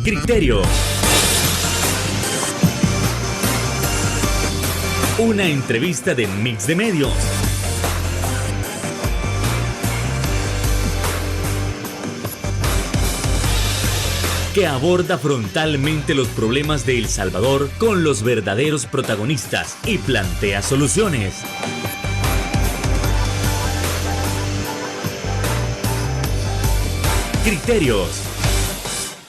Criterios. Una entrevista de Mix de Medios. Que aborda frontalmente los problemas de El Salvador con los verdaderos protagonistas y plantea soluciones. Criterios.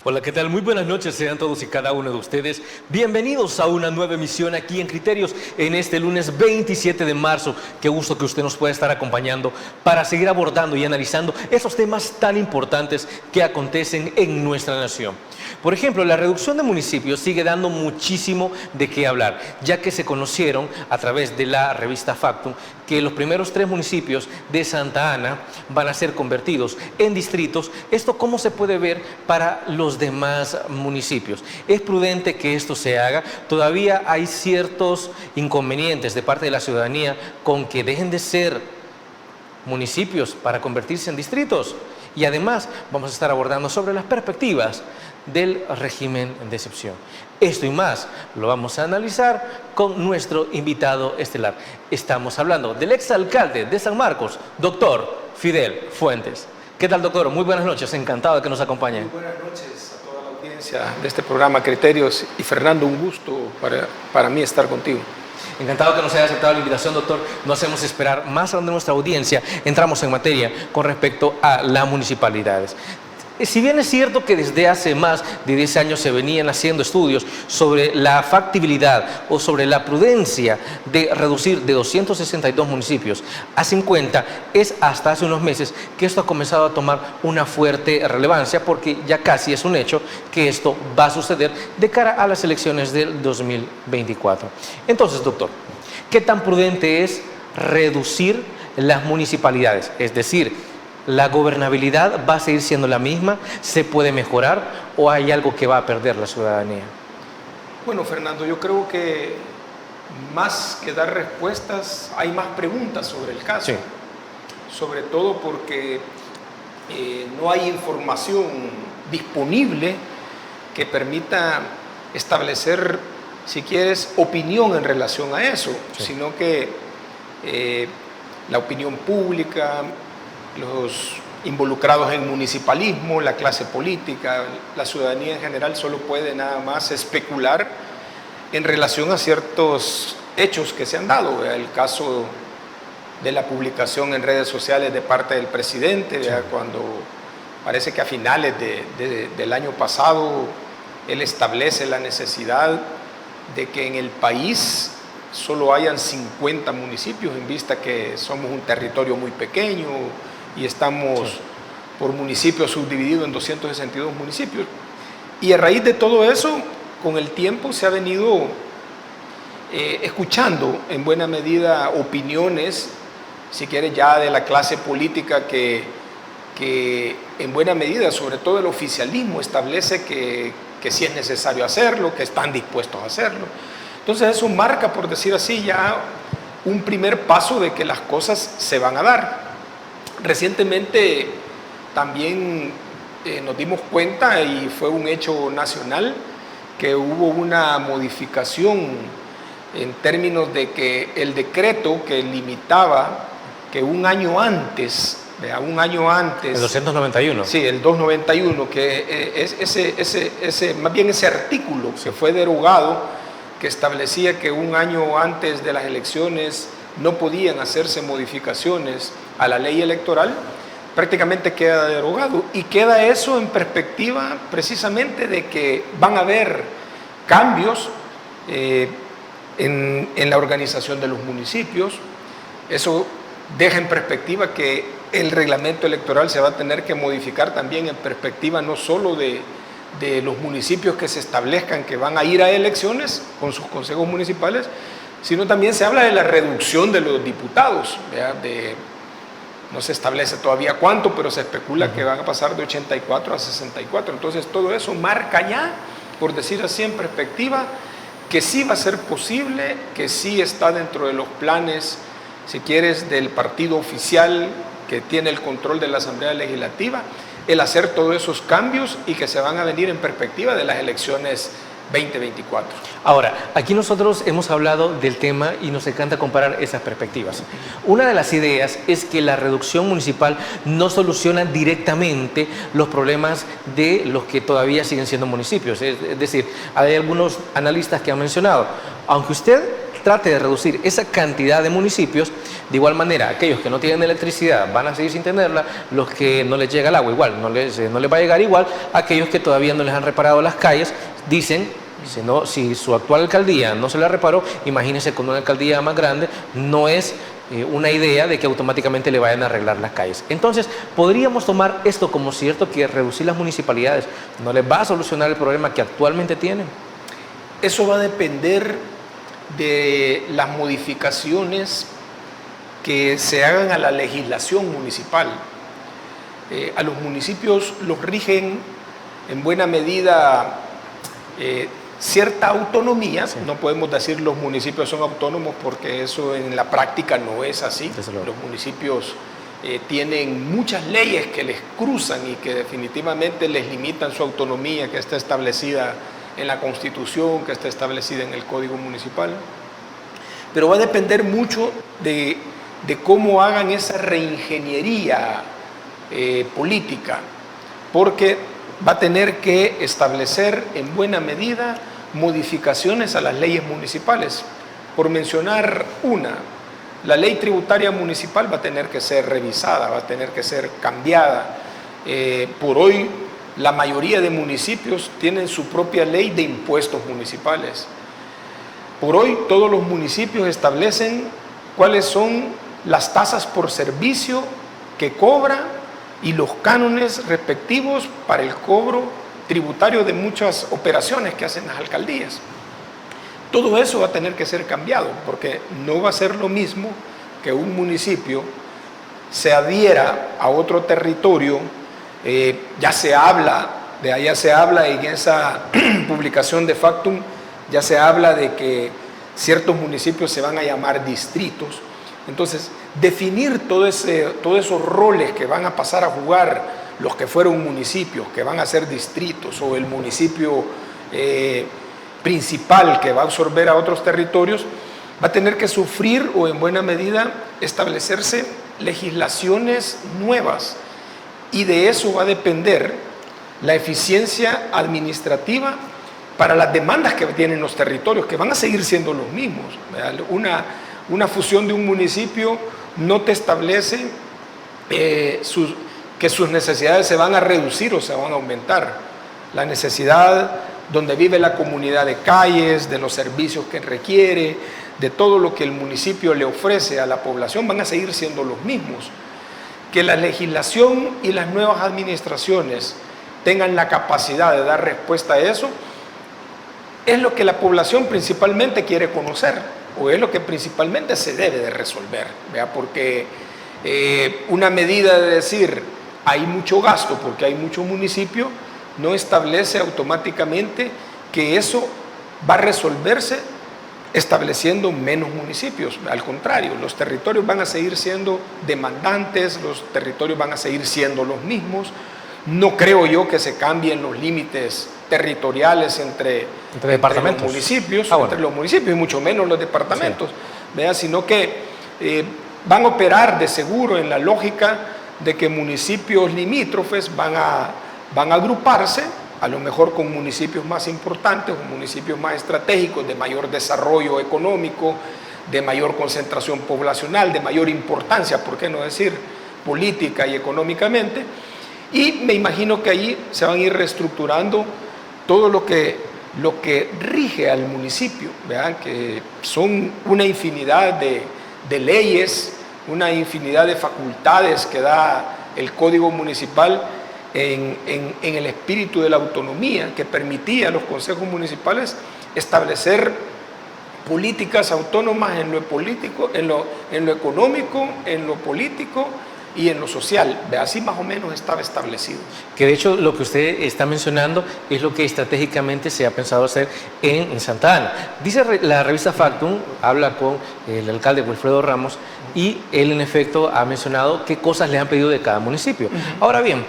Hola, ¿qué tal? Muy buenas noches, sean todos y cada uno de ustedes bienvenidos a una nueva emisión aquí en Criterios en este lunes 27 de marzo. Qué gusto que usted nos pueda estar acompañando para seguir abordando y analizando esos temas tan importantes que acontecen en nuestra nación. Por ejemplo, la reducción de municipios sigue dando muchísimo de qué hablar, ya que se conocieron a través de la revista Factum que los primeros 3 municipios de Santa Ana van a ser convertidos en distritos. ¿Esto cómo se puede ver para los demás municipios? ¿Es prudente que esto se haga? Todavía hay ciertos inconvenientes de parte de la ciudadanía con que dejen de ser municipios para convertirse en distritos. Y además vamos a estar abordando sobre las perspectivas del régimen de excepción. Esto y más lo vamos a analizar con nuestro invitado estelar. Estamos hablando del exalcalde de San Marcos, doctor Fidel Fuentes. ¿Qué tal, doctor? Muy buenas noches, encantado de que nos acompañe. Muy buenas noches a toda la audiencia de este programa Criterios. Y Fernando, un gusto para mí estar contigo. Encantado que nos haya aceptado la invitación, doctor. No hacemos esperar más a nuestra audiencia. Entramos en materia con respecto a las municipalidades. Si bien es cierto que desde hace más de 10 años se venían haciendo estudios sobre la factibilidad o sobre la prudencia de reducir de 262 municipios a 50, es hasta hace unos meses que esto ha comenzado a tomar una fuerte relevancia, porque ya casi es un hecho que esto va a suceder de cara a las elecciones del 2024. Entonces, doctor, ¿qué tan prudente es reducir las municipalidades? Es decir, ¿la gobernabilidad va a seguir siendo la misma? ¿Se puede mejorar o hay algo que va a perder la ciudadanía? Bueno, Fernando, yo creo que más que dar respuestas, hay más preguntas sobre el caso. Sí. Sobre todo porque no hay información disponible que permita establecer, si quieres, opinión en relación a eso, sí, sino que la opinión pública, los involucrados en municipalismo, la clase política, la ciudadanía en general solo puede nada más especular en relación a ciertos hechos que se han dado. El caso de la publicación en redes sociales de parte del presidente, sí, cuando parece que a finales del año pasado él establece la necesidad de que en el país solo hayan 50 municipios, en vista que somos un territorio muy pequeño y estamos, sí, por municipio subdividido en 262 municipios. Y a raíz de todo eso, con el tiempo se ha venido escuchando en buena medida opiniones, si quieres, ya de la clase política que en buena medida, sobre todo el oficialismo, establece que sí es necesario hacerlo, que están dispuestos a hacerlo. Entonces eso marca, por decir así, ya un primer paso de que las cosas se van a dar. Recientemente también nos dimos cuenta, y fue un hecho nacional, que hubo una modificación en términos de que el decreto que limitaba que un año antes, el 291. Sí, el 291, que más bien ese artículo que fue derogado, que establecía que un año antes de las elecciones no podían hacerse modificaciones a la ley electoral, prácticamente queda derogado. Y queda eso en perspectiva precisamente de que van a haber cambios en la organización de los municipios. Eso deja en perspectiva que el reglamento electoral se va a tener que modificar también en perspectiva no solo de los municipios que se establezcan que van a ir a elecciones con sus consejos municipales, sino también se habla de la reducción de los diputados, no se establece todavía cuánto, pero se especula que van a pasar de 84 a 64. Entonces todo eso marca ya, por decir así en perspectiva, que sí va a ser posible, que sí está dentro de los planes, si quieres, del partido oficial que tiene el control de la Asamblea Legislativa, el hacer todos esos cambios y que se van a venir en perspectiva de las elecciones 2024. Ahora, aquí nosotros hemos hablado del tema y nos encanta comparar esas perspectivas. Una de las ideas es que la reducción municipal no soluciona directamente los problemas de los que todavía siguen siendo municipios. Es decir, hay algunos analistas que han mencionado, aunque usted trate de reducir esa cantidad de municipios, de igual manera, aquellos que no tienen electricidad van a seguir sin tenerla, los que no les llega el agua igual, no les va a llegar igual, aquellos que todavía no les han reparado las calles, dicen, si su actual alcaldía no se la reparó, imagínense con una alcaldía más grande, no es una idea de que automáticamente le vayan a arreglar las calles. Entonces, podríamos tomar esto como cierto, que reducir las municipalidades no les va a solucionar el problema que actualmente tienen. Eso va a depender de las modificaciones que se hagan a la legislación municipal. A los municipios los rigen en buena medida cierta autonomía. Sí. No podemos decir los municipios son autónomos porque eso en la práctica no es así. Los municipios tienen muchas leyes que les cruzan y que definitivamente les limitan su autonomía, que está establecida en la Constitución, que está establecida en el Código Municipal. Pero va a depender mucho de cómo hagan esa reingeniería política, porque va a tener que establecer en buena medida modificaciones a las leyes municipales. Por mencionar una, la ley tributaria municipal va a tener que ser revisada, va a tener que ser cambiada. Por hoy, la mayoría de municipios tienen su propia ley de impuestos municipales. Por hoy, todos los municipios establecen cuáles son las tasas por servicio que cobra y los cánones respectivos para el cobro tributario de muchas operaciones que hacen las alcaldías. Todo eso va a tener que ser cambiado, porque no va a ser lo mismo que un municipio se adhiera a otro territorio. Ya se habla en esa publicación de Factum, ya se habla de que ciertos municipios se van a llamar distritos. Entonces, definir todos esos roles que van a pasar a jugar los que fueron municipios, que van a ser distritos, o el municipio principal que va a absorber a otros territorios, va a tener que sufrir o en buena medida establecerse legislaciones nuevas. Y de eso va a depender la eficiencia administrativa para las demandas que tienen los territorios, que van a seguir siendo los mismos. Una fusión de un municipio no te establece que sus necesidades se van a reducir o se van a aumentar. La necesidad donde vive la comunidad de calles, de los servicios que requiere, de todo lo que el municipio le ofrece a la población, van a seguir siendo los mismos. Que la legislación y las nuevas administraciones tengan la capacidad de dar respuesta a eso, es lo que la población principalmente quiere conocer, o es lo que principalmente se debe de resolver, ¿verdad? Porque una medida de decir hay mucho gasto porque hay mucho municipio no establece automáticamente que eso va a resolverse estableciendo menos municipios. Al contrario, los territorios van a seguir siendo demandantes, los territorios van a seguir siendo los mismos. No creo yo que se cambien los límites territoriales entre departamentos, los municipios, entre los municipios y mucho menos los departamentos, sí, sino que van a operar de seguro en la lógica de que municipios limítrofes van a agruparse, a lo mejor con municipios más importantes o municipios más estratégicos, de mayor desarrollo económico, de mayor concentración poblacional, de mayor importancia, por qué no decir, política y económicamente. Y me imagino que allí se van a ir reestructurando todo lo que rige al municipio, ¿verdad? Que son una infinidad de leyes, una infinidad de facultades que da el Código Municipal en el espíritu de la autonomía, que permitía a los consejos municipales establecer políticas autónomas en lo político, en lo económico, en lo político y en lo social. Así más o menos estaba establecido. Que de hecho lo que usted está mencionando es lo que estratégicamente se ha pensado hacer en Santa Ana. Dice la revista Factum, habla con el alcalde Wilfredo Ramos y él en efecto ha mencionado qué cosas le han pedido de cada municipio. Ahora bien,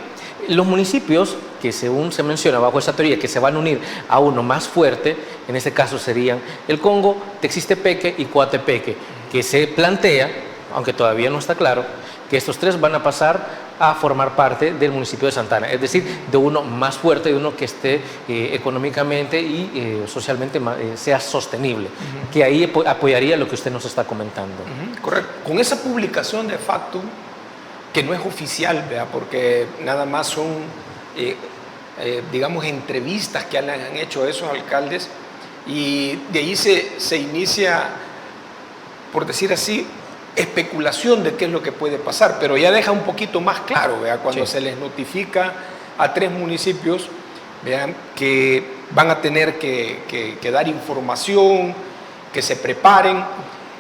los municipios que según se menciona bajo esa teoría que se van a unir a uno más fuerte, en este caso serían el Congo, Texistepeque y Coatepeque, que se plantea, aunque todavía no está claro, que estos tres van a pasar a formar parte del municipio de Santana, es decir, de uno más fuerte, de uno que esté económicamente y socialmente sea sostenible, que ahí apoyaría lo que usted nos está comentando. Correcto. Con esa publicación de facto, que no es oficial, ¿verdad? Porque nada más son, digamos, entrevistas que han hecho esos alcaldes, y de ahí se inicia, por decir así, especulación de qué es lo que puede pasar, pero ya deja un poquito más claro, ¿verdad? Cuando se les notifica a 3 municipios, ¿verdad?, que van a tener que dar información, que se preparen.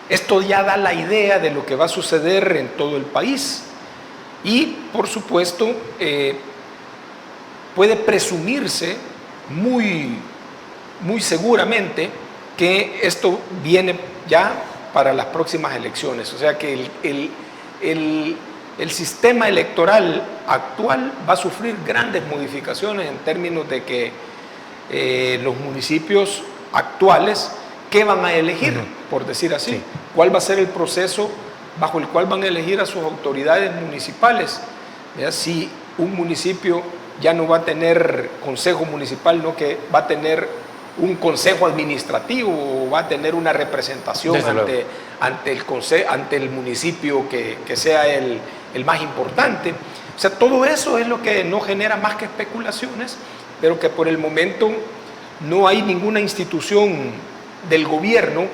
Esto ya da la idea de lo que va a suceder en todo el país y, por supuesto, puede presumirse muy seguramente que esto viene ya para las próximas elecciones. O sea que el sistema electoral actual va a sufrir grandes modificaciones en términos de que los municipios actuales, ¿qué van a elegir? Por decir así. Sí. ¿Cuál va a ser el proceso bajo el cual van a elegir a sus autoridades municipales? ¿Verdad? Si un municipio ya no va a tener consejo municipal, no que va a tener un consejo administrativo o va a tener una representación ante el municipio que sea el más importante. O sea, todo eso es lo que no genera más que especulaciones, pero que por el momento no hay ninguna institución del gobierno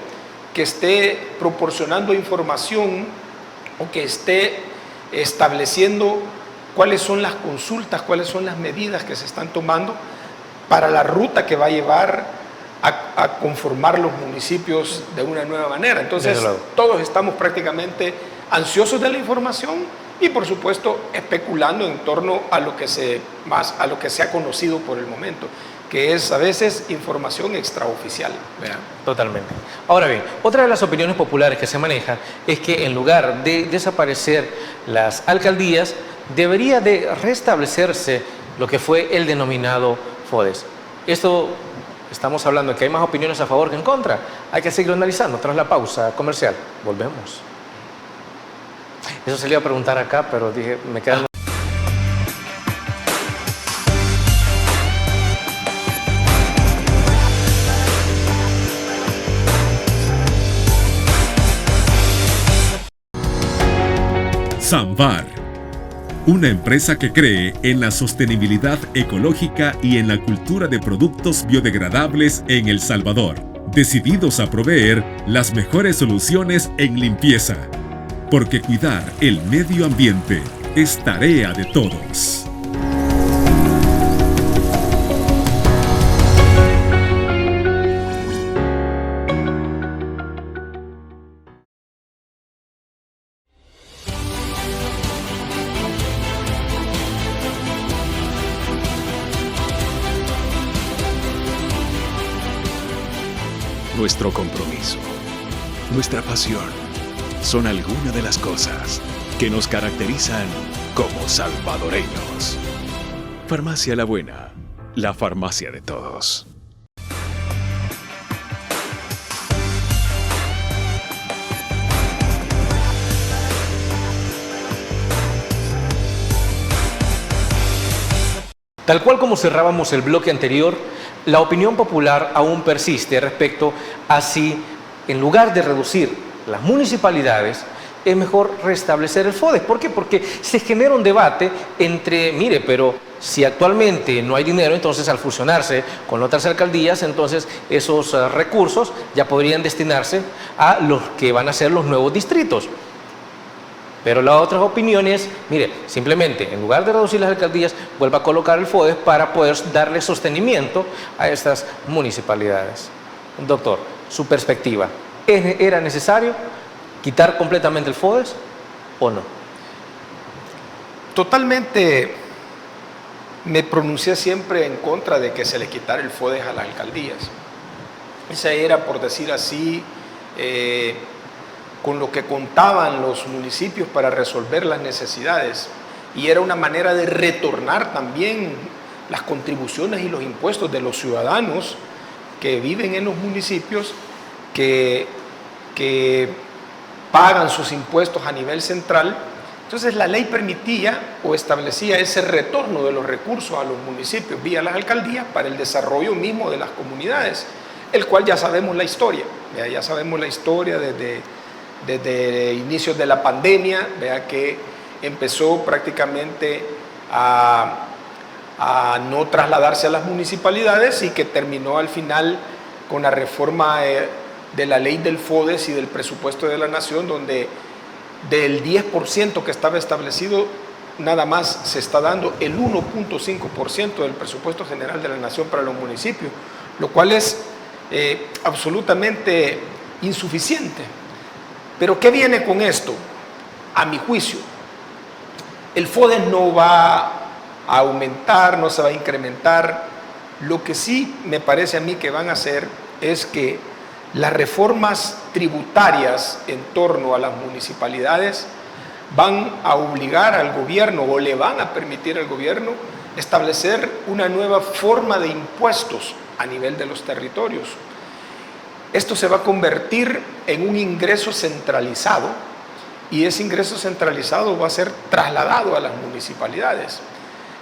que esté proporcionando información o que esté estableciendo cuáles son las consultas, cuáles son las medidas que se están tomando para la ruta que va a llevar a conformar los municipios de una nueva manera. Entonces, todos estamos prácticamente ansiosos de la información y, por supuesto, especulando en torno a lo que se ha conocido por el momento, que es a veces información extraoficial. ¿Verdad? Totalmente. Ahora bien, otra de las opiniones populares que se maneja es que en lugar de desaparecer las alcaldías, debería de restablecerse lo que fue el denominado FODES. Esto, estamos hablando de que hay más opiniones a favor que en contra. Hay que seguirlo analizando tras la pausa comercial. Volvemos. Eso se le iba a preguntar acá, pero dije, me quedan... Samvar, una empresa que cree en la sostenibilidad ecológica y en la cultura de productos biodegradables en El Salvador, decididos a proveer las mejores soluciones en limpieza, porque cuidar el medio ambiente es tarea de todos. Nuestro compromiso, nuestra pasión, son algunas de las cosas que nos caracterizan como salvadoreños. Farmacia La Buena, la farmacia de todos. Tal cual como cerrábamos el bloque anterior, la opinión popular aún persiste respecto a si, en lugar de reducir las municipalidades, es mejor restablecer el FODES. ¿Por qué? Porque se genera un debate entre, mire, pero si actualmente no hay dinero, entonces al fusionarse con otras alcaldías, entonces esos recursos ya podrían destinarse a los que van a ser los nuevos distritos. Pero la otra opinión es, mire, simplemente en lugar de reducir las alcaldías, vuelva a colocar el FODES para poder darle sostenimiento a estas municipalidades. Doctor, su perspectiva, ¿era necesario quitar completamente el FODES o no? Totalmente me pronuncié siempre en contra de que se le quitara el FODES a las alcaldías. Esa era, por decir así, con lo que contaban los municipios para resolver las necesidades. y era una manera de retornar también las contribuciones y los impuestos de los ciudadanos que viven en los municipios, que pagan sus impuestos a nivel central. Entonces la ley permitía o establecía ese retorno de los recursos a los municipios vía las alcaldías para el desarrollo mismo de las comunidades, el cual ya sabemos la historia. Ya sabemos la historia desde inicios de la pandemia, vea que empezó prácticamente a no trasladarse a las municipalidades y que terminó al final con la reforma de la ley del FODES y del presupuesto de la nación, donde del 10% que estaba establecido, nada más se está dando el 1.5% del presupuesto general de la nación para los municipios, lo cual es absolutamente insuficiente. Pero ¿qué viene con esto? A mi juicio, el FODES no va a aumentar, no se va a incrementar. Lo que sí me parece a mí que van a hacer es que las reformas tributarias en torno a las municipalidades van a obligar al gobierno o le van a permitir al gobierno establecer una nueva forma de impuestos a nivel de los territorios. Esto se va a convertir en un ingreso centralizado y ese ingreso centralizado va a ser trasladado a las municipalidades.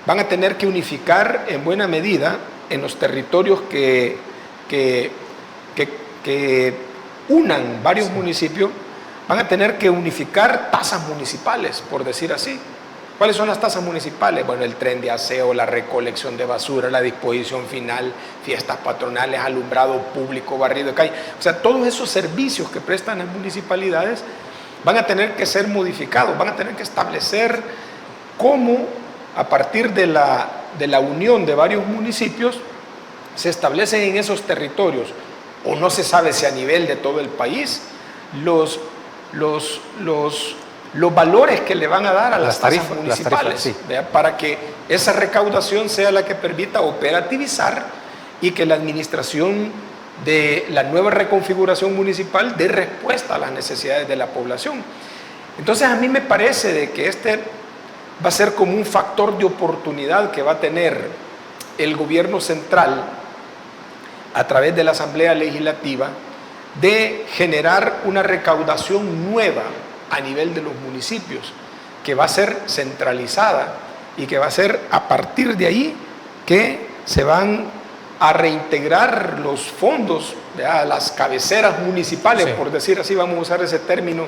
Van a tener que unificar en buena medida en los territorios que unan varios municipios, van a tener que unificar tasas municipales, por decir así. ¿Cuáles son las tasas municipales? Bueno, el tren de aseo, la recolección de basura, la disposición final, fiestas patronales, alumbrado público, barrido de calle. O sea, todos esos servicios que prestan las municipalidades van a tener que ser modificados, van a tener que establecer cómo, a partir de la unión de varios municipios, se establecen en esos territorios, o no se sabe si a nivel de todo el país, los valores que le van a dar a las tarifas municipales, sí, para que esa recaudación sea la que permita operativizar y que la administración de la nueva reconfiguración municipal dé respuesta a las necesidades de la población. Entonces a mí me parece de que este va a ser como un factor de oportunidad que va a tener el gobierno central a través de la Asamblea Legislativa de generar una recaudación nueva a nivel de los municipios, que va a ser centralizada y que va a ser a partir de ahí que se van a reintegrar los fondos a las cabeceras municipales, sí, por decir así, vamos a usar ese término,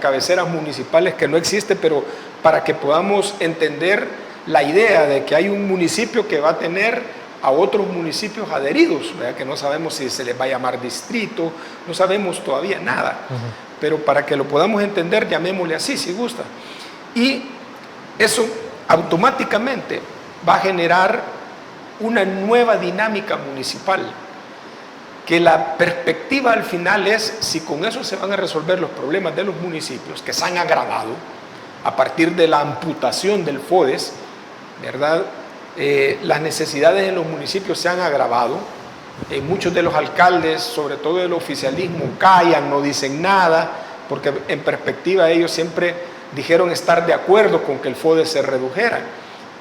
cabeceras municipales que no existe, pero para que podamos entender la idea de que hay un municipio que va a tener a otros municipios adheridos, que no sabemos si se les va a llamar distrito, no sabemos todavía nada, pero para que lo podamos entender, llamémosle así si gusta. Y eso automáticamente va a generar una nueva dinámica municipal, que la perspectiva al final es si con eso se van a resolver los problemas de los municipios que se han agravado a partir de la amputación del FODES, ¿verdad? Las necesidades en los municipios se han agravado. Muchos de los alcaldes, sobre todo del oficialismo, callan, no dicen nada, porque en perspectiva ellos siempre dijeron estar de acuerdo con que el FODES se redujera,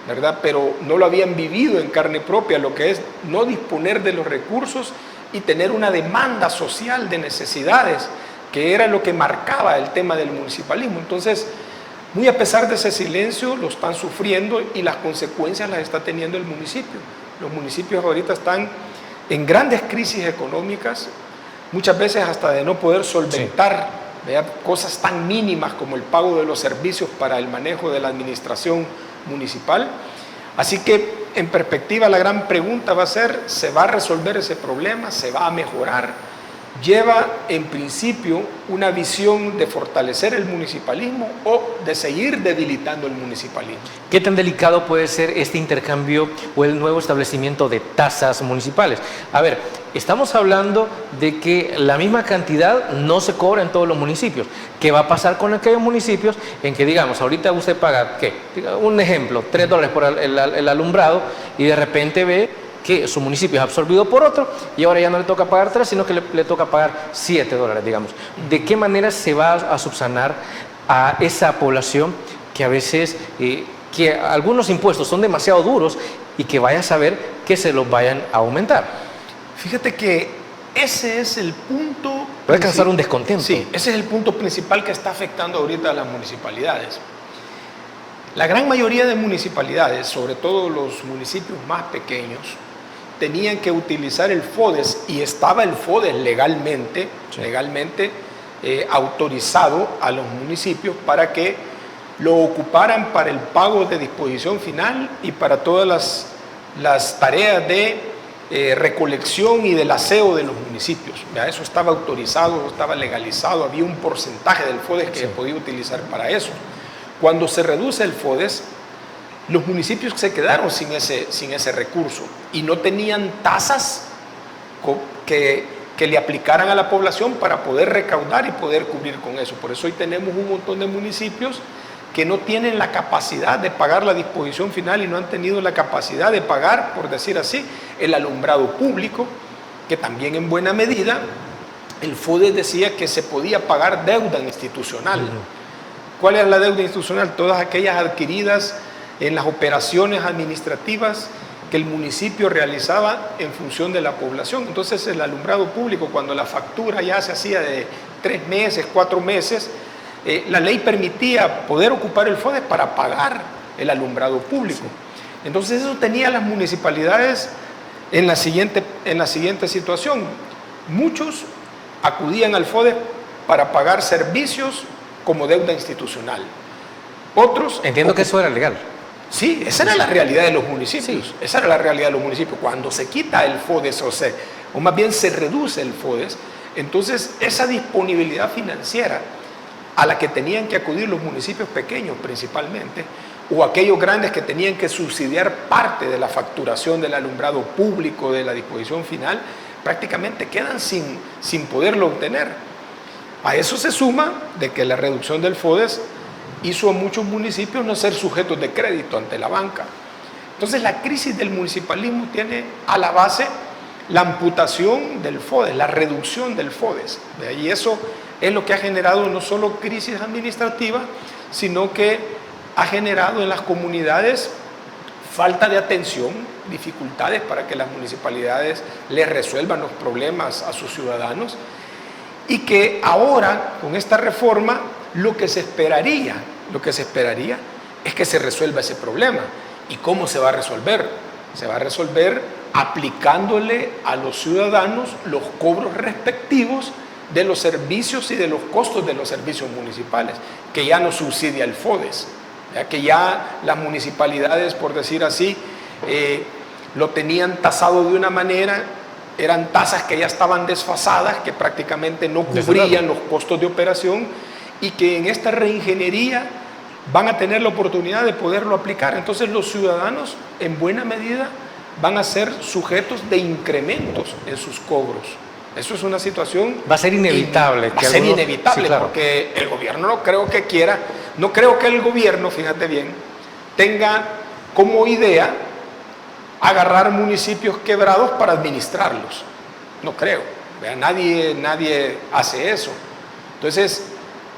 ¿verdad? Pero no lo habían vivido en carne propia, lo que es no disponer de los recursos y tener una demanda social de necesidades, que era lo que marcaba el tema del municipalismo. Entonces, muy a pesar de ese silencio, lo están sufriendo y las consecuencias las está teniendo el municipio. Los municipios ahorita están en grandes crisis económicas, muchas veces hasta de no poder solventar, sí, cosas tan mínimas como el pago de los servicios para el manejo de la administración municipal. Así que, en perspectiva, la gran pregunta va a ser, ¿se va a resolver ese problema? ¿Se va a mejorar? Lleva en principio una visión de fortalecer el municipalismo o de seguir debilitando el municipalismo. ¿Qué tan delicado puede ser este intercambio o el nuevo establecimiento de tasas municipales? A ver, estamos hablando de que la misma cantidad no se cobra en todos los municipios. ¿Qué va a pasar con aquellos municipios en que, digamos, ahorita usted paga, ¿qué? Un ejemplo, $3 por el alumbrado y de repente ve que su municipio es absorbido por otro y ahora ya no le toca pagar 3, sino que le toca pagar $7, digamos. ¿De qué manera se va a subsanar a esa población que a veces que algunos impuestos son demasiado duros y que vaya a saber que se los vayan a aumentar. Fíjate que ese es el punto... Puede causar un descontento. Sí, ese es el punto principal que está afectando ahorita a las municipalidades. La gran mayoría de municipalidades, sobre todo los municipios más pequeños, tenían que utilizar el FODES, y estaba el FODES legalmente autorizado a los municipios para que lo ocuparan para el pago de disposición final y para todas las tareas de recolección y del aseo de los municipios. Ya eso estaba autorizado, estaba legalizado, había un porcentaje del FODES que se podía utilizar para eso. Cuando se reduce el FODES, los municipios se quedaron sin ese recurso y no tenían tasas que le aplicaran a la población para poder recaudar y poder cubrir con eso. Por eso hoy tenemos un montón de municipios que no tienen la capacidad de pagar la disposición final y no han tenido la capacidad de pagar, por decir así, el alumbrado público, que también en buena medida el FODES decía que se podía pagar deuda institucional. ¿Cuál era la deuda institucional? Todas aquellas adquiridas en las operaciones administrativas que el municipio realizaba en función de la población. Entonces el alumbrado público, cuando la factura ya se hacía de 3 meses, 4 meses, la ley permitía poder ocupar el FODES para pagar el alumbrado público. Entonces eso tenía las municipalidades en la siguiente situación. Muchos acudían al FODES para pagar servicios como deuda institucional. Otros... Entiendo que eso era legal. Sí, esa era la realidad de los municipios. Sí. Esa era la realidad de los municipios. Cuando se quita el FODES o más bien se reduce el FODES, entonces esa disponibilidad financiera a la que tenían que acudir los municipios pequeños principalmente, o aquellos grandes que tenían que subsidiar parte de la facturación del alumbrado público, de la disposición final, prácticamente quedan sin poderlo obtener. A eso se suma de que la reducción del FODES hizo a muchos municipios no ser sujetos de crédito ante la banca. Entonces la crisis del municipalismo tiene a la base la amputación del FODES, la reducción del FODES. Y eso es lo que ha generado no solo crisis administrativa, sino que ha generado en las comunidades falta de atención, dificultades para que las municipalidades les resuelvan los problemas a sus ciudadanos, y que ahora, con esta reforma, lo que se esperaría es que se resuelva ese problema. ¿Y cómo se va a resolver? Se va a resolver aplicándole a los ciudadanos los cobros respectivos de los servicios y de los costos de los servicios municipales, que ya no subsidia el FODES, ya que ya las municipalidades, por decir así, lo tenían tasado de una manera, eran tasas que ya estaban desfasadas, que prácticamente no cubrían los costos de operación, y que en esta reingeniería van a tener la oportunidad de poderlo aplicar. Entonces los ciudadanos en buena medida van a ser sujetos de incrementos en sus cobros. Eso es una situación... Va a ser inevitable. Va a ser inevitable, sí, claro. Porque el gobierno no creo que el gobierno, fíjate bien, tenga como idea agarrar municipios quebrados para administrarlos. No creo. Nadie hace eso. Entonces,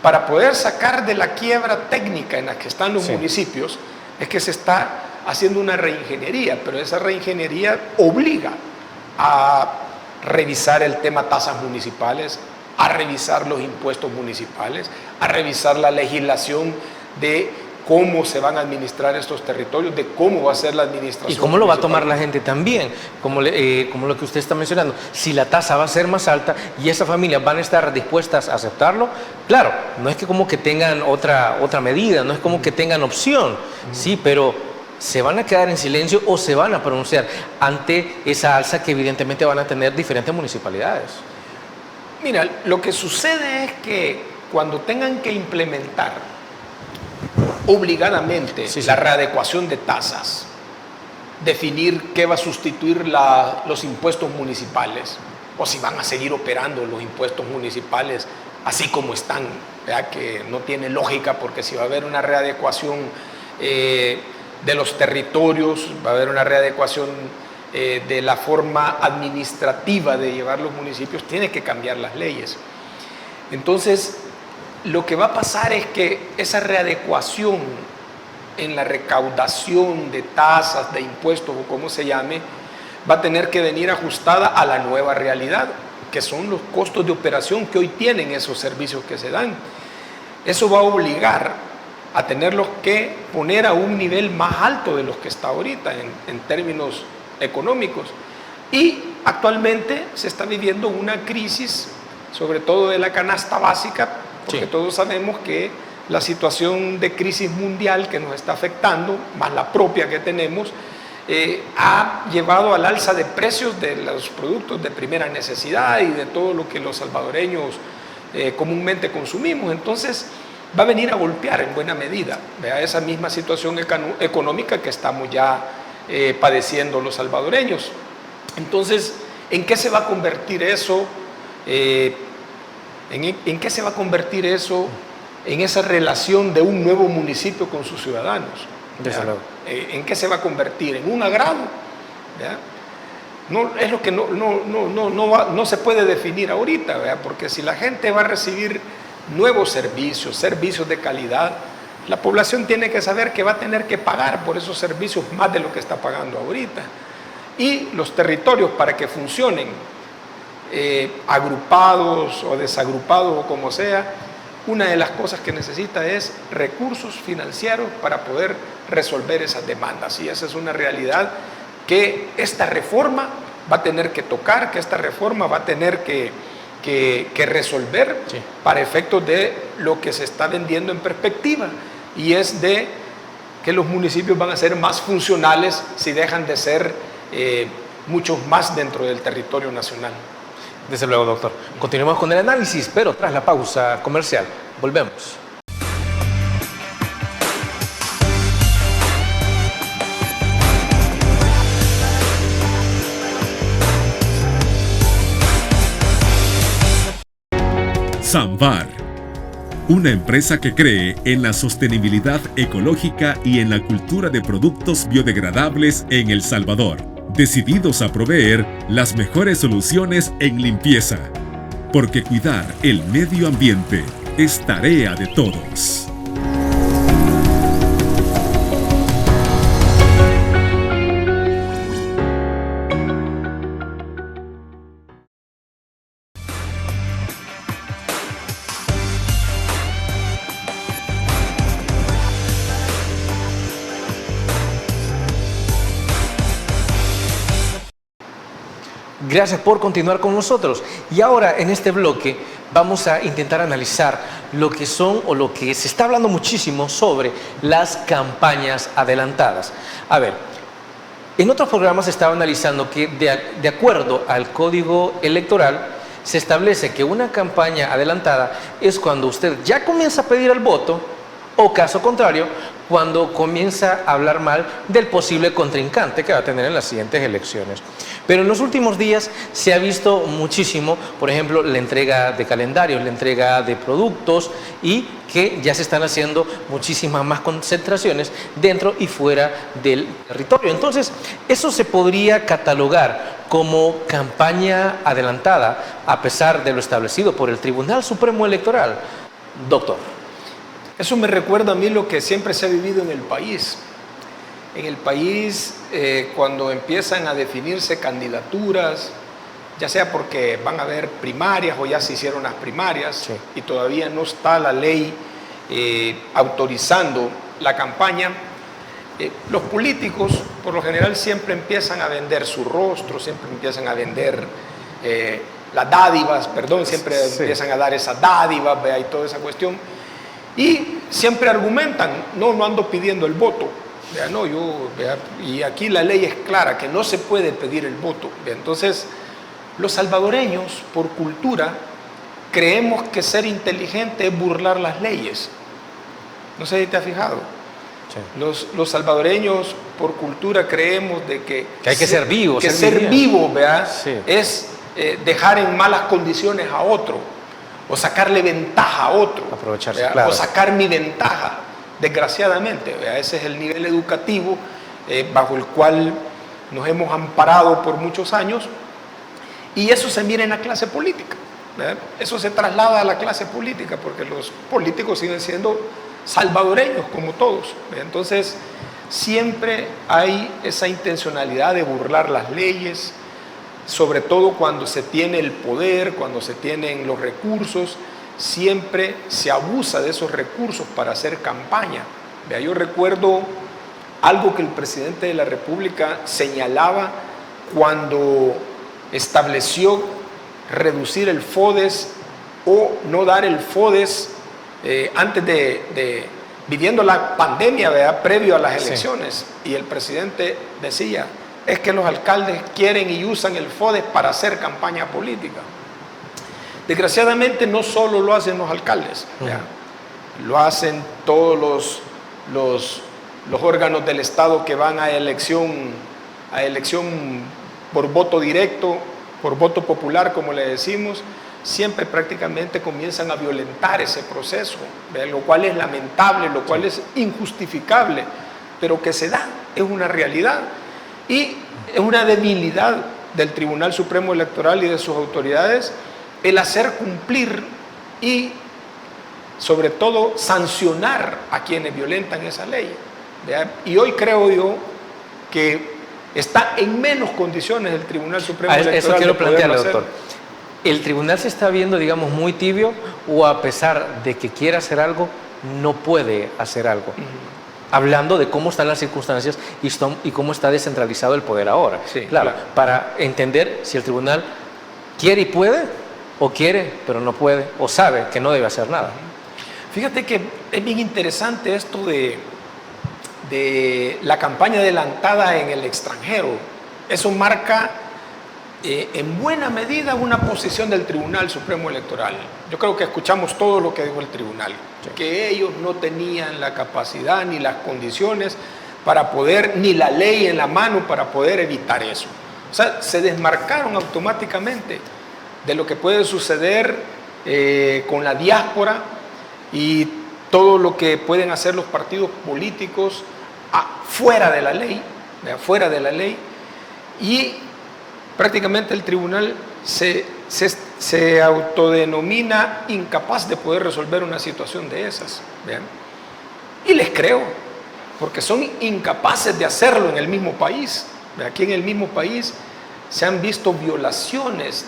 para poder sacar de la quiebra técnica en la que están los municipios, es que se está haciendo una reingeniería, pero esa reingeniería obliga a revisar el tema tasas municipales, a revisar los impuestos municipales, a revisar la legislación de cómo se van a administrar estos territorios, de cómo va a ser la administración. Y cómo lo va a tomar la gente también, como lo que usted está mencionando. Si la tasa va a ser más alta y esas familias van a estar dispuestas a aceptarlo, claro, no es que como que tengan otra medida, no es como que tengan opción, sí, pero se van a quedar en silencio o se van a pronunciar ante esa alza que evidentemente van a tener diferentes municipalidades. Mira, lo que sucede es que cuando tengan que implementar obligadamente la readecuación de tasas, definir qué va a sustituir los impuestos municipales, o si van a seguir operando los impuestos municipales así como están, ¿verdad? Que no tiene lógica, porque si va a haber una readecuación de los territorios, va a haber una readecuación de la forma administrativa de llevar los municipios, tiene que cambiar las leyes. Entonces, lo que va a pasar es que esa readecuación en la recaudación de tasas, de impuestos o como se llame, va a tener que venir ajustada a la nueva realidad, que son los costos de operación que hoy tienen esos servicios que se dan. Eso va a obligar a tenerlos que poner a un nivel más alto de los que está ahorita en términos económicos. Y actualmente se está viviendo una crisis, sobre todo de la canasta básica, porque todos sabemos que la situación de crisis mundial que nos está afectando, más la propia que tenemos, ha llevado al alza de precios de los productos de primera necesidad y de todo lo que los salvadoreños comúnmente consumimos. Entonces va a venir a golpear en buena medida, ¿vea?, esa misma situación económica que estamos ya padeciendo los salvadoreños. Entonces, ¿en qué se va a convertir eso? ¿En qué se va a convertir eso en esa relación de un nuevo municipio con sus ciudadanos? ¿En qué se va a convertir? ¿En un agrado? ¿Vea? No, es lo que no se puede definir ahorita, ¿vea? Porque si la gente va a recibir nuevos servicios de calidad, la población tiene que saber que va a tener que pagar por esos servicios más de lo que está pagando ahorita. Y los territorios, para que funcionen agrupados o desagrupados o como sea, una de las cosas que necesita es recursos financieros para poder resolver esas demandas. Y esa es una realidad que esta reforma va a tener que tocar, que esta reforma va a tener que resolver para efectos de lo que se está vendiendo en perspectiva, y es de que los municipios van a ser más funcionales si dejan de ser muchos más dentro del territorio nacional. Desde luego, doctor. Continuemos con el análisis, pero tras la pausa comercial. Volvemos. Samvar, una empresa que cree en la sostenibilidad ecológica y en la cultura de productos biodegradables en El Salvador, decididos a proveer las mejores soluciones en limpieza, porque cuidar el medio ambiente es tarea de todos. Gracias por continuar con nosotros. Y ahora, en este bloque, vamos a intentar analizar lo que son o lo que se está hablando muchísimo sobre las campañas adelantadas. A ver, en otros programas se estaba analizando que de acuerdo al Código Electoral se establece que una campaña adelantada es cuando usted ya comienza a pedir el voto, o caso contrario, cuando comienza a hablar mal del posible contrincante que va a tener en las siguientes elecciones. Pero en los últimos días se ha visto muchísimo, por ejemplo, la entrega de calendarios, la entrega de productos, y que ya se están haciendo muchísimas más concentraciones dentro y fuera del territorio. Entonces, eso se podría catalogar como campaña adelantada, a pesar de lo establecido por el Tribunal Supremo Electoral. Doctor. Eso me recuerda a mí lo que siempre se ha vivido en el país. En el país, cuando empiezan a definirse candidaturas, ya sea porque van a haber primarias o ya se hicieron las primarias, y todavía no está la ley autorizando la campaña, los políticos por lo general siempre empiezan a vender su rostro, siempre empiezan a vender las dádivas, siempre empiezan a dar esas dádivas, y toda esa cuestión. Y siempre argumentan, no ando pidiendo el voto. Y aquí la ley es clara, que no se puede pedir el voto. Entonces, los salvadoreños, por cultura, creemos que ser inteligente es burlar las leyes. No sé si te has fijado. Sí. Los salvadoreños, por cultura, creemos de que hay que ser vivo. Que ser vivo, es dejar en malas condiciones a otro, o sacarle ventaja a otro, aprovecharse, claro, o sacar mi ventaja, desgraciadamente. Ese es el nivel educativo bajo el cual nos hemos amparado por muchos años, y eso se mira en la clase política. Eso se traslada a la clase política, porque los políticos siguen siendo salvadoreños como todos. Entonces, siempre hay esa intencionalidad de burlar las leyes, sobre todo cuando se tiene el poder, cuando se tienen los recursos, siempre se abusa de esos recursos para hacer campaña. Yo recuerdo algo que el presidente de la República señalaba cuando estableció reducir el FODES o no dar el FODES antes viviendo la pandemia, ¿verdad? Previo a las elecciones. Sí. Y el presidente decía, es que los alcaldes quieren y usan el FODES para hacer campaña política. Desgraciadamente no solo lo hacen los alcaldes, lo hacen todos los órganos del Estado que van a elección por voto directo, por voto popular, como le decimos, siempre prácticamente comienzan a violentar ese proceso, lo cual es lamentable, lo cual es injustificable, pero que se da, es una realidad y es una debilidad del Tribunal Supremo Electoral y de sus autoridades el hacer cumplir y sobre todo sancionar a quienes violentan esa ley. Y hoy creo yo que está en menos condiciones el Tribunal Supremo Electoral. Eso quiero plantearle, doctor. ¿El tribunal se está viendo, digamos, muy tibio o a pesar de que quiera hacer algo, no puede hacer algo? Hablando de cómo están las circunstancias y cómo está descentralizado el poder ahora. Sí, claro, para entender si el tribunal quiere y puede, o quiere pero no puede, o sabe que no debe hacer nada. Fíjate que es bien interesante esto de la campaña adelantada en el extranjero. Eso marca en buena medida una posición del Tribunal Supremo Electoral. Yo creo que escuchamos todo lo que dijo el tribunal, sí, que ellos no tenían la capacidad ni las condiciones para poder, ni la ley en la mano para poder evitar eso. O sea, se desmarcaron automáticamente de lo que puede suceder con la diáspora y todo lo que pueden hacer los partidos políticos fuera de la ley, y prácticamente el tribunal se autodenomina incapaz de poder resolver una situación de esas. ¿Vean? Y les creo, porque son incapaces de hacerlo en el mismo país. Aquí en el mismo país se han visto violaciones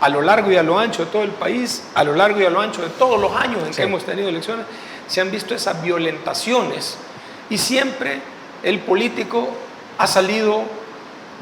a lo largo y a lo ancho de todo el país, a lo largo y a lo ancho de todos los años en que hemos tenido elecciones, se han visto esas violentaciones. Y siempre el político ha salido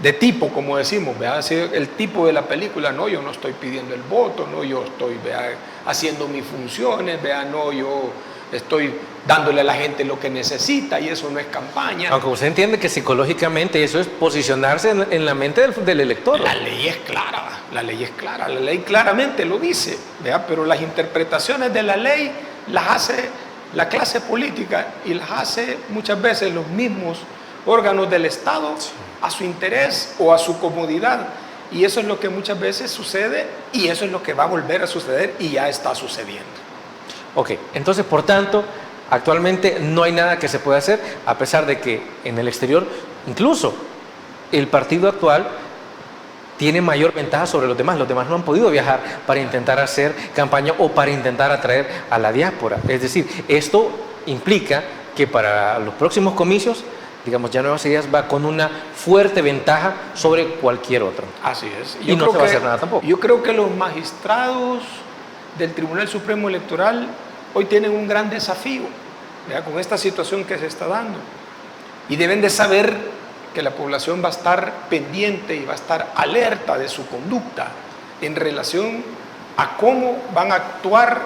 de tipo, como decimos, ¿verdad? El tipo de la película, no, yo no estoy pidiendo el voto, no, yo estoy, ¿verdad?, haciendo mis funciones, ¿verdad?, no, yo estoy dándole a la gente lo que necesita y eso no es campaña. Aunque usted entiende que psicológicamente eso es posicionarse en la mente del elector. La ley es clara, la ley claramente lo dice, ¿verdad? Pero las interpretaciones de la ley las hace la clase política y las hace muchas veces los mismos órganos del Estado a su interés o a su comodidad. Y eso es lo que muchas veces sucede y eso es lo que va a volver a suceder y ya está sucediendo. Ok, entonces por tanto, actualmente no hay nada que se pueda hacer, a pesar de que en el exterior, incluso el partido actual tiene mayor ventaja sobre los demás. Los demás no han podido viajar para intentar hacer campaña o para intentar atraer a la diáspora. Es decir, esto implica que para los próximos comicios, digamos, ya Nuevas Ideas va con una fuerte ventaja sobre cualquier otro. Así es. Y no se va a hacer nada tampoco. Yo creo que los magistrados del Tribunal Supremo Electoral hoy tienen un gran desafío, ¿verdad?, con esta situación que se está dando. Y deben de saber que la población va a estar pendiente y va a estar alerta de su conducta en relación a cómo van a actuar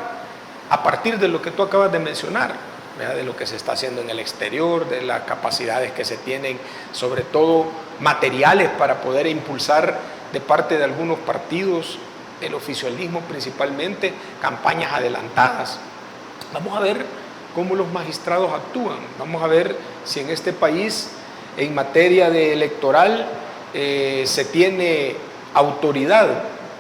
a partir de lo que tú acabas de mencionar, ¿verdad?, de lo que se está haciendo en el exterior, de las capacidades que se tienen, sobre todo materiales para poder impulsar de parte de algunos partidos, el oficialismo principalmente, campañas adelantadas. Vamos a ver cómo los magistrados actúan, vamos a ver si en este país en materia de electoral se tiene autoridad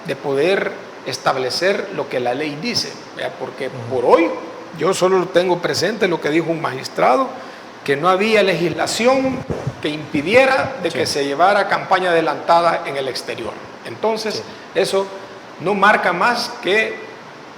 de poder establecer lo que la ley dice, ¿verdad? Porque por hoy yo solo tengo presente lo que dijo un magistrado, que no había legislación que impidiera de que se llevara campaña adelantada en el exterior. Entonces, eso no marca más que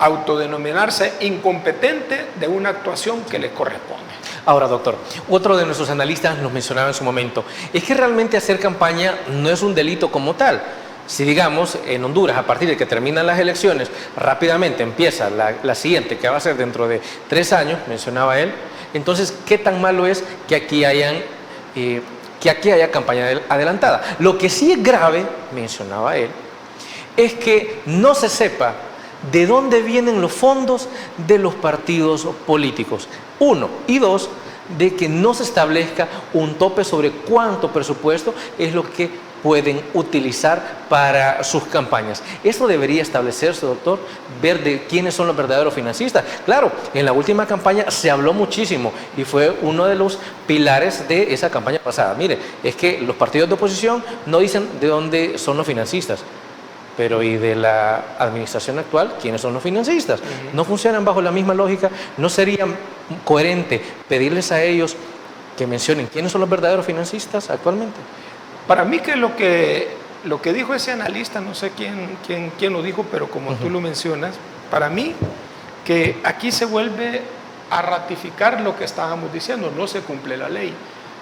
autodenominarse incompetente de una actuación que les corresponde. Ahora, doctor, otro de nuestros analistas nos mencionaba en su momento, es que realmente hacer campaña no es un delito como tal. Si digamos, en Honduras, a partir de que terminan las elecciones, rápidamente empieza la siguiente, que va a ser dentro de 3 años, mencionaba él, entonces, ¿qué tan malo es que aquí haya campaña adelantada? Lo que sí es grave, mencionaba él, es que no se sepa de dónde vienen los fondos de los partidos políticos. 1 y 2, de que no se establezca un tope sobre cuánto presupuesto es lo que pueden utilizar para sus campañas. Eso debería establecerse, doctor, ver de quiénes son los verdaderos financistas. Claro, en la última campaña se habló muchísimo y fue uno de los pilares de esa campaña pasada. Mire, es que los partidos de oposición no dicen de dónde son los financistas. Pero ¿y de la administración actual? ¿Quiénes son los financistas? ¿No funcionan bajo la misma lógica? ¿No sería coherente pedirles a ellos que mencionen quiénes son los verdaderos financistas actualmente? Para mí que lo que dijo ese analista, no sé quién lo dijo, pero como tú lo mencionas, para mí que aquí se vuelve a ratificar lo que estábamos diciendo, no se cumple la ley,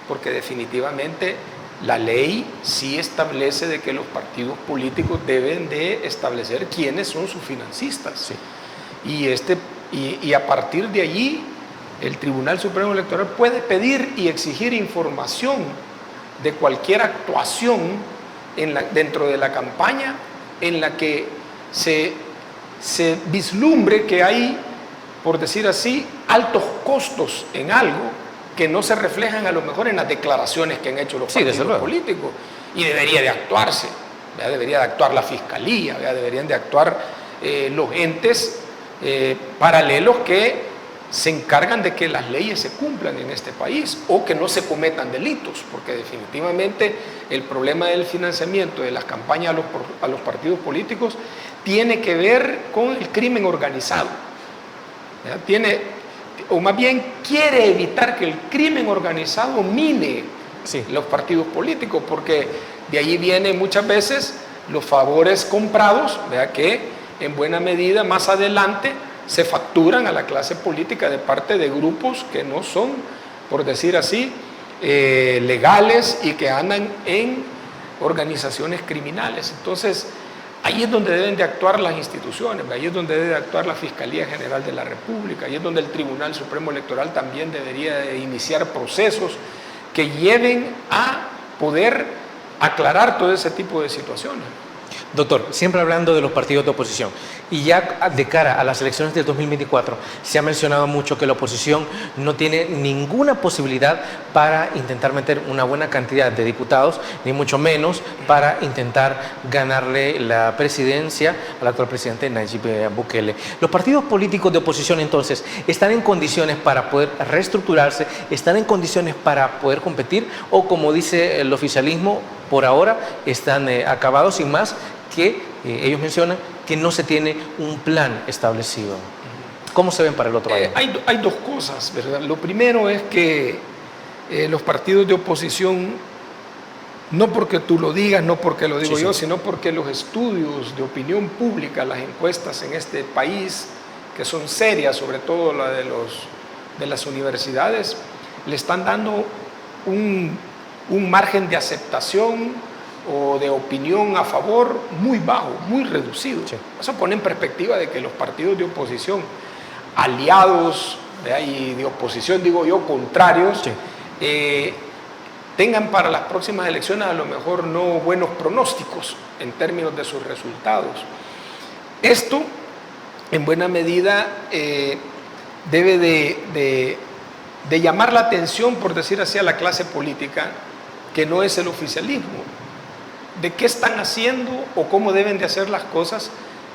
porque definitivamente la ley sí establece de que los partidos políticos deben de establecer quiénes son sus financistas. Sí. Y a partir de allí, el Tribunal Supremo Electoral puede pedir y exigir información de cualquier actuación dentro de la campaña en la que se vislumbre que hay, por decir así, altos costos en algo que no se reflejan a lo mejor en las declaraciones que han hecho los partidos políticos, y debería de actuarse, ¿verdad? Debería de actuar la Fiscalía, ¿verdad? Deberían de actuar los entes paralelos que se encargan de que las leyes se cumplan en este país o que no se cometan delitos, porque definitivamente el problema del financiamiento de las campañas a los partidos políticos tiene que ver con el crimen organizado, ¿verdad? O más bien quiere evitar que el crimen organizado mine los partidos políticos, porque de ahí vienen muchas veces los favores comprados, ¿verdad? Que en buena medida más adelante se facturan a la clase política de parte de grupos que no son, por decir así, legales y que andan en organizaciones criminales. Entonces, ahí es donde deben de actuar las instituciones, ahí es donde debe de actuar la Fiscalía General de la República, ahí es donde el Tribunal Supremo Electoral también debería de iniciar procesos que lleven a poder aclarar todo ese tipo de situaciones. Doctor, siempre hablando de los partidos de oposición, y ya de cara a las elecciones del 2024, se ha mencionado mucho que la oposición no tiene ninguna posibilidad para intentar meter una buena cantidad de diputados, ni mucho menos para intentar ganarle la presidencia al actual presidente Nayib Bukele. Los partidos políticos de oposición, entonces, ¿están en condiciones para poder reestructurarse? ¿Están en condiciones para poder competir? ¿O, como dice el oficialismo, por ahora están acabados, sin más que ellos mencionan que no se tiene un plan establecido? ¿Cómo se ven para el otro año? Hay dos cosas, ¿verdad? Lo primero es que los partidos de oposición, no porque tú lo digas, no porque lo digo yo, sino porque los estudios de opinión pública, las encuestas en este país, que son serias, sobre todo la de las universidades, le están dando un margen de aceptación o de opinión a favor muy bajo, muy reducido. Sí. Eso pone en perspectiva de que los partidos de oposición, aliados, y de oposición digo yo, contrarios, tengan para las próximas elecciones a lo mejor no buenos pronósticos en términos de sus resultados. Esto, en buena medida, debe de llamar la atención, por decir así, a la clase política, que no es el oficialismo, de qué están haciendo o cómo deben de hacer las cosas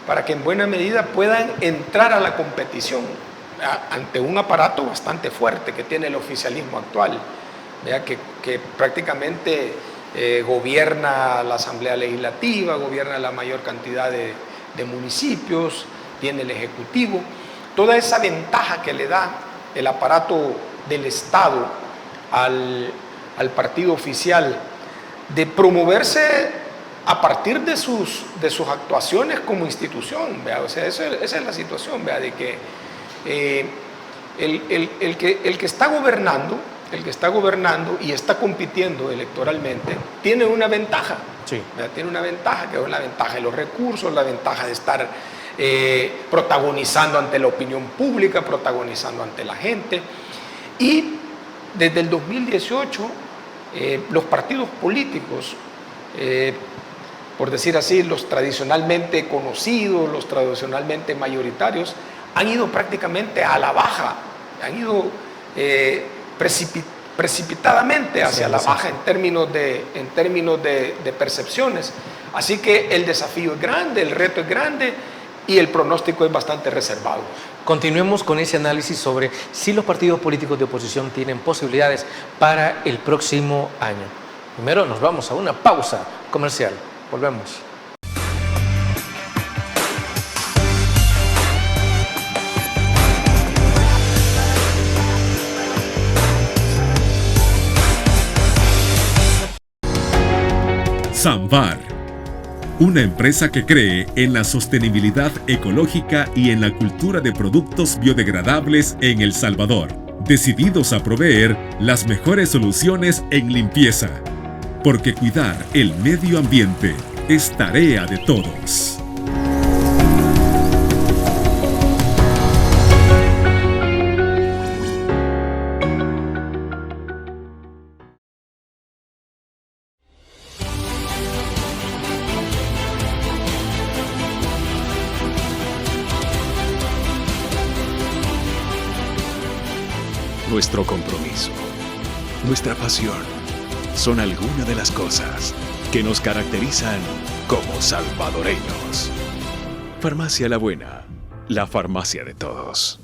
para que en buena medida puedan entrar a la competición ante un aparato bastante fuerte que tiene el oficialismo actual, que prácticamente gobierna la Asamblea Legislativa, gobierna la mayor cantidad de municipios, tiene el Ejecutivo. Toda esa ventaja que le da el aparato del Estado al partido oficial de promoverse a partir de sus actuaciones como institución, ¿vea? O sea, esa es la situación, ¿vea? De que el que está gobernando y está compitiendo electoralmente tiene una ventaja. Sí. Tiene una ventaja, que es la ventaja de los recursos, la ventaja de estar protagonizando ante la opinión pública, protagonizando ante la gente. Y desde el 2018, los partidos políticos, por decir así, los tradicionalmente conocidos, los tradicionalmente mayoritarios, han ido prácticamente a la baja, han ido precipitadamente hacia la baja en términos de percepciones. Así que el desafío es grande, el reto es grande y el pronóstico es bastante reservado. Continuemos con ese análisis sobre si los partidos políticos de oposición tienen posibilidades para el próximo año. Primero nos vamos a una pausa comercial. Volvemos. Samvar, una empresa que cree en la sostenibilidad ecológica y en la cultura de productos biodegradables en El Salvador, decididos a proveer las mejores soluciones en limpieza, porque cuidar el medio ambiente es tarea de todos. Nuestro compromiso, nuestra pasión, son algunas de las cosas que nos caracterizan como salvadoreños. Farmacia La Buena, la farmacia de todos.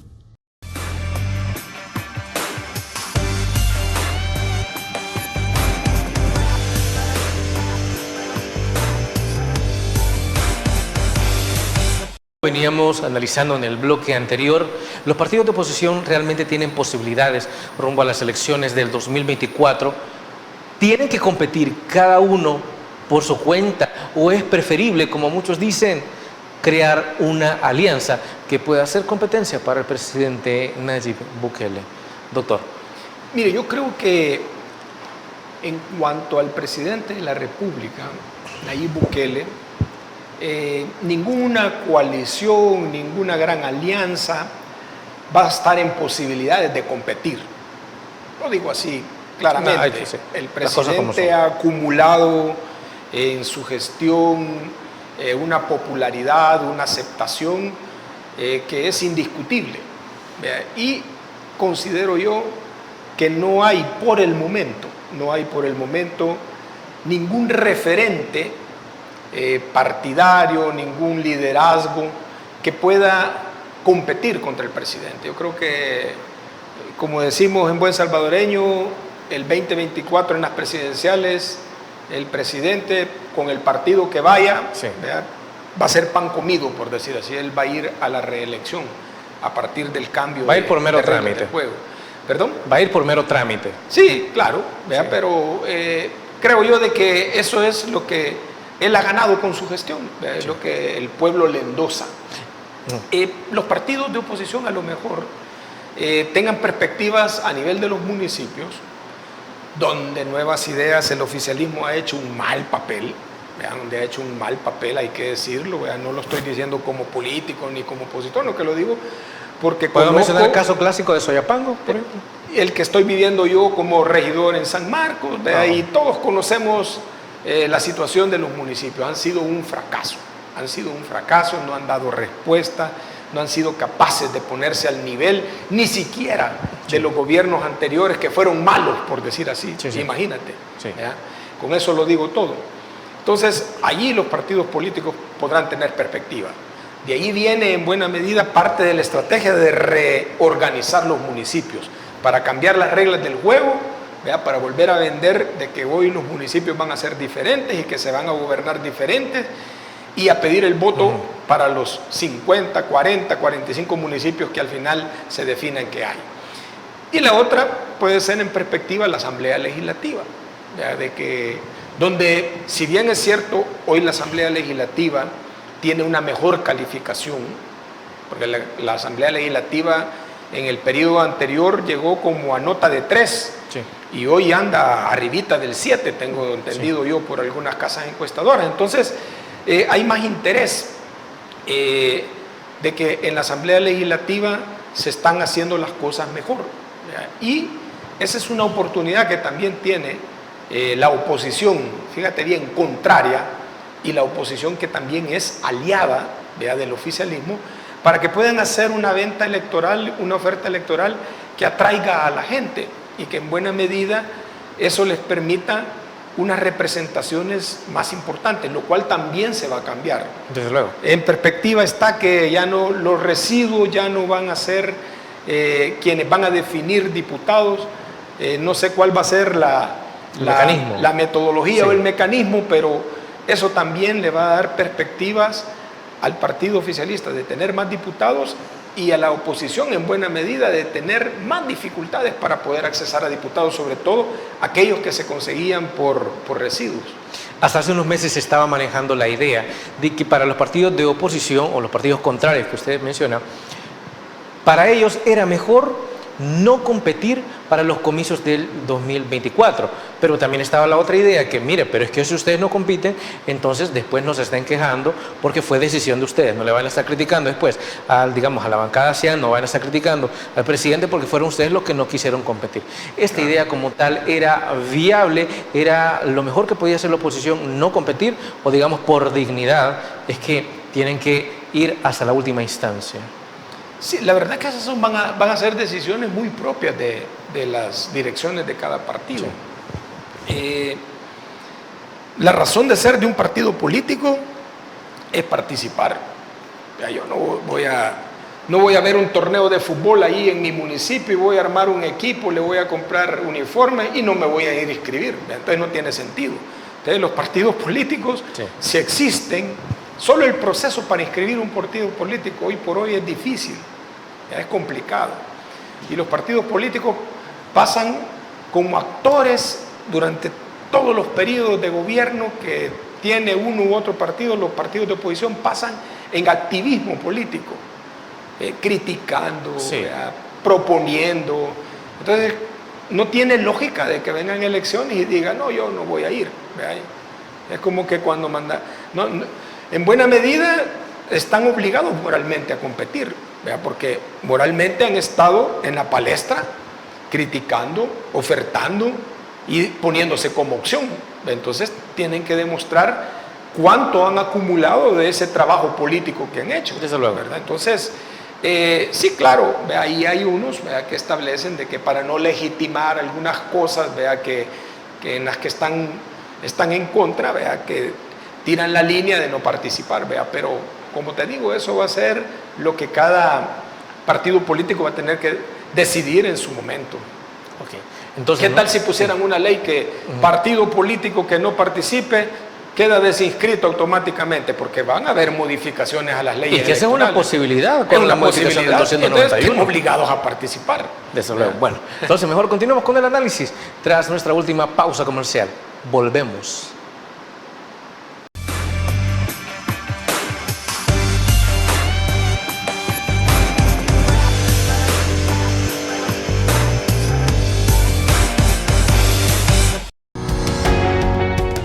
Veníamos analizando en el bloque anterior, los partidos de oposición realmente tienen posibilidades rumbo a las elecciones del 2024. ¿Tienen que competir cada uno por su cuenta o es preferible, como muchos dicen, crear una alianza que pueda hacer competencia para el presidente Nayib Bukele? Doctor. Mire, yo creo que en cuanto al presidente de la República, Nayib Bukele, ninguna coalición, ninguna gran alianza va a estar en posibilidades de competir. Lo digo así claramente. No, sí. El presidente ha acumulado en su gestión una popularidad, una aceptación que es indiscutible. Y considero yo que no hay por el momento ningún referente partidario, ningún liderazgo que pueda competir contra el presidente. Yo creo que, como decimos en buen salvadoreño, el 2024 en las presidenciales, el presidente con el partido que vaya, sí, va a ser pan comido, por decir así. Él va a ir a la reelección a partir del cambio. Va a ir por mero trámite. De juego. ¿Perdón? Va a ir por mero trámite. Sí, claro, sí. Pero creo yo de que eso es lo que él ha ganado con su gestión, es lo que el pueblo le endosa. Los partidos de oposición a lo mejor tengan perspectivas a nivel de los municipios, donde Nuevas Ideas, el oficialismo ha hecho un mal papel, donde ha hecho un mal papel, hay que decirlo, no lo estoy diciendo como político ni como opositor, no, que lo digo porque ¿puedo mencionar el caso clásico de Soyapango, por ejemplo? El que estoy viviendo yo como regidor en San Marcos, y todos conocemos la situación de los municipios. Han sido un fracaso, no han dado respuesta, no han sido capaces de ponerse al nivel ni siquiera de los gobiernos anteriores, que fueron malos, por decir así. Sí. Imagínate, sí. Con eso lo digo todo. Entonces, allí los partidos políticos podrán tener perspectiva. De ahí viene en buena medida parte de la estrategia de reorganizar los municipios para cambiar las reglas del juego, para volver a vender de que hoy los municipios van a ser diferentes y que se van a gobernar diferentes, y a pedir el voto para los 50, 40, 45 municipios que al final se definen que hay. Y la otra puede ser en perspectiva la Asamblea Legislativa. ¿verdad? De que, donde, si bien es cierto, hoy la Asamblea Legislativa tiene una mejor calificación, porque la Asamblea Legislativa en el periodo anterior llegó como a nota de 3, sí, y hoy anda arribita del 7, tengo entendido, sí, yo por algunas casas encuestadoras. Entonces, hay más interés de que en la Asamblea Legislativa se están haciendo las cosas mejor, ¿verdad? Y esa es una oportunidad que también tiene la oposición, fíjate bien, contraria, y la oposición que también es aliada, ¿verdad?, del oficialismo, para que puedan hacer una venta electoral, una oferta electoral que atraiga a la gente y que en buena medida eso les permita unas representaciones más importantes, lo cual también se va a cambiar. Desde luego. En perspectiva está que ya no, los residuos ya no van a ser quienes van a definir diputados. No sé cuál va a ser la metodología, sí, o el mecanismo, pero eso también le va a dar perspectivas al partido oficialista de tener más diputados y a la oposición en buena medida de tener más dificultades para poder accesar a diputados, sobre todo aquellos que se conseguían por residuos. Hasta hace unos meses se estaba manejando la idea de que para los partidos de oposición o los partidos contrarios que usted menciona, para ellos era mejor no competir para los comicios del 2024, pero también estaba la otra idea que mire, pero es que si ustedes no compiten, entonces después nos estén quejando porque fue decisión de ustedes, no le van a estar criticando después digamos a la bancada CIAN, no van a estar criticando al presidente porque fueron ustedes los que no quisieron competir. Esta idea como tal era viable, era lo mejor que podía hacer la oposición, no competir, o digamos por dignidad es que tienen que ir hasta la última instancia. Sí, la verdad que esas van a ser decisiones muy propias de las direcciones de cada partido. Sí. La razón de ser de un partido político es participar. Ya, yo no voy a ver un torneo de fútbol ahí en mi municipio y voy a armar un equipo, le voy a comprar uniformes y no me voy a ir a inscribir. Entonces no tiene sentido. Entonces los partidos políticos, sí, si existen, solo el proceso para inscribir un partido político hoy por hoy es difícil. Es complicado, y los partidos políticos pasan como actores durante todos los periodos de gobierno que tiene uno u otro partido. Los partidos de oposición pasan en activismo político, criticando, sí, proponiendo. Entonces no tiene lógica de que vengan elecciones y digan no, yo no voy a ir, ¿verdad? Es como que cuando en buena medida están obligados moralmente a competir, ¿verdad? Porque moralmente han estado en la palestra criticando, ofertando y poniéndose como opción. Entonces tienen que demostrar cuánto han acumulado de ese trabajo político que han hecho, ¿verdad? Entonces, sí, claro, ahí hay unos, ¿verdad?, que establecen de que para no legitimar algunas cosas, ¿verdad?, que en las que están en contra, ¿verdad?, que tiran la línea de no participar, ¿verdad? Pero como te digo, eso va a ser lo que cada partido político va a tener que decidir en su momento. Okay. Entonces, ¿qué tal si pusieran una ley que partido político que no participe queda desinscrito automáticamente? Porque van a haber modificaciones a las leyes. Y que esa es una posibilidad con la modificación del 291. Entonces, obligados a participar. Desde luego. Bueno, entonces mejor continuemos con el análisis tras nuestra última pausa comercial. Volvemos.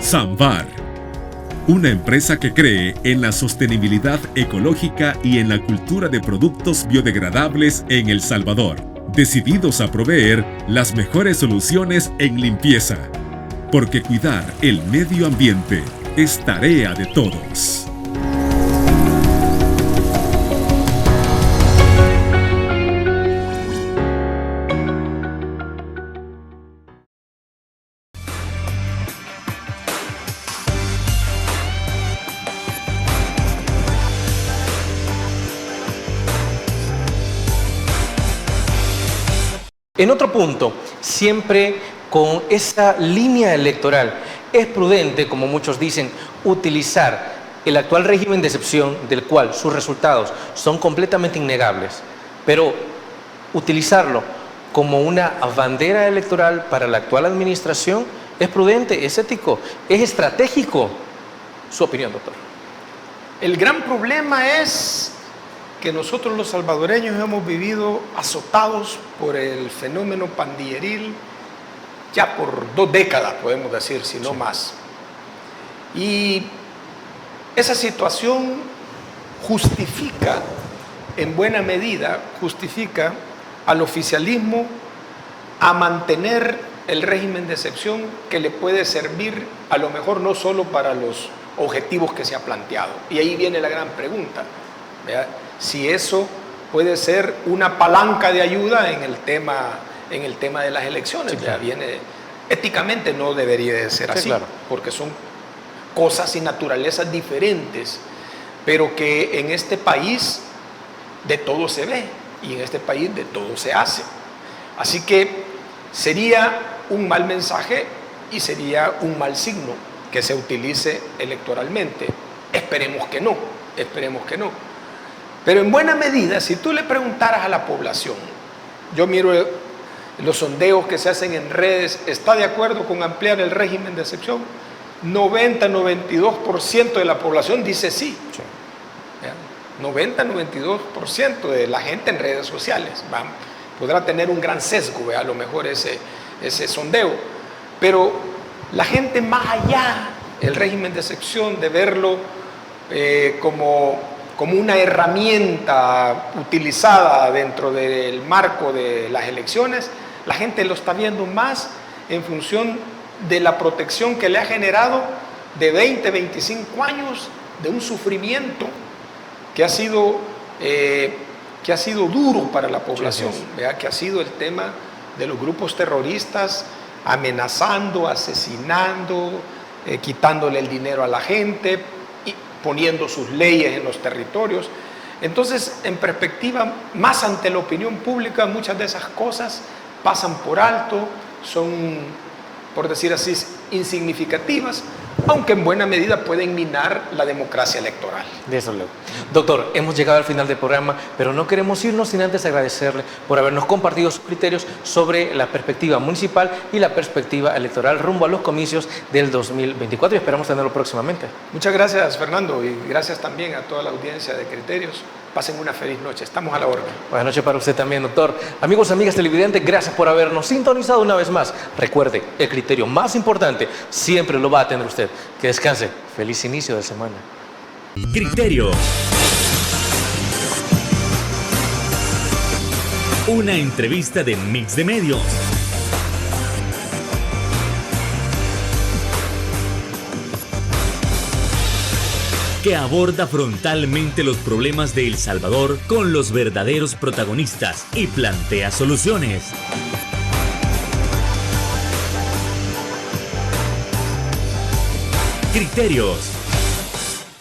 Samvar, una empresa que cree en la sostenibilidad ecológica y en la cultura de productos biodegradables en El Salvador, decididos a proveer las mejores soluciones en limpieza, porque cuidar el medio ambiente es tarea de todos. En otro punto, siempre con esa línea electoral, es prudente, como muchos dicen, utilizar el actual régimen de excepción, del cual sus resultados son completamente innegables, pero utilizarlo como una bandera electoral para la actual administración ¿Es prudente? ¿Es ético? ¿Es estratégico? Su opinión, doctor. El gran problema es que nosotros los salvadoreños hemos vivido azotados por el fenómeno pandilleril ya por 2 décadas, podemos decir, si no más. Y esa situación justifica, en buena medida, justifica al oficialismo a mantener el régimen de excepción que le puede servir a lo mejor no solo para los objetivos que se ha planteado. Y ahí viene la gran pregunta, ¿verdad? Si eso puede ser una palanca de ayuda en el tema de las elecciones. Sí, claro. Éticamente no debería de ser así, claro, porque son cosas y naturalezas diferentes, pero que en este país de todo se ve y en este país de todo se hace. Así que sería un mal mensaje y sería un mal signo que se utilice electoralmente. Esperemos que no, esperemos que no. Pero en buena medida, si tú le preguntaras a la población, yo miro los sondeos que se hacen en redes, ¿está de acuerdo con ampliar el régimen de excepción? 90-92% de la población dice sí. 90-92% de la gente en redes sociales. Podrá tener un gran sesgo, a lo mejor ese sondeo, pero la gente más allá del régimen de excepción, de verlo como una herramienta utilizada dentro del marco de las elecciones, la gente lo está viendo más en función de la protección que le ha generado de 20, 25 años de un sufrimiento que ha sido duro para la población, ¿verdad? Que ha sido el tema de los grupos terroristas amenazando, asesinando, quitándole el dinero a la gente y poniendo sus leyes en los territorios. Entonces, en perspectiva, más ante la opinión pública, muchas de esas cosas pasan por alto, son, por decir así, insignificativas, aunque en buena medida pueden minar la democracia electoral. Desde luego. Doctor, hemos llegado al final del programa, pero no queremos irnos sin antes agradecerle por habernos compartido sus criterios sobre la perspectiva municipal y la perspectiva electoral rumbo a los comicios del 2024 y esperamos tenerlo próximamente. Muchas gracias, Fernando, y gracias también a toda la audiencia de Criterios. Pasen una feliz noche, estamos a la orden. Buenas noches para usted también, doctor. Amigos, amigas televidentes, gracias por habernos sintonizado una vez más. Recuerde, el criterio más importante siempre lo va a tener usted. Que descanse. Feliz inicio de semana. Criterio. Una entrevista de Mix de Medios. Que aborda frontalmente los problemas de El Salvador con los verdaderos protagonistas y plantea soluciones. Criterios.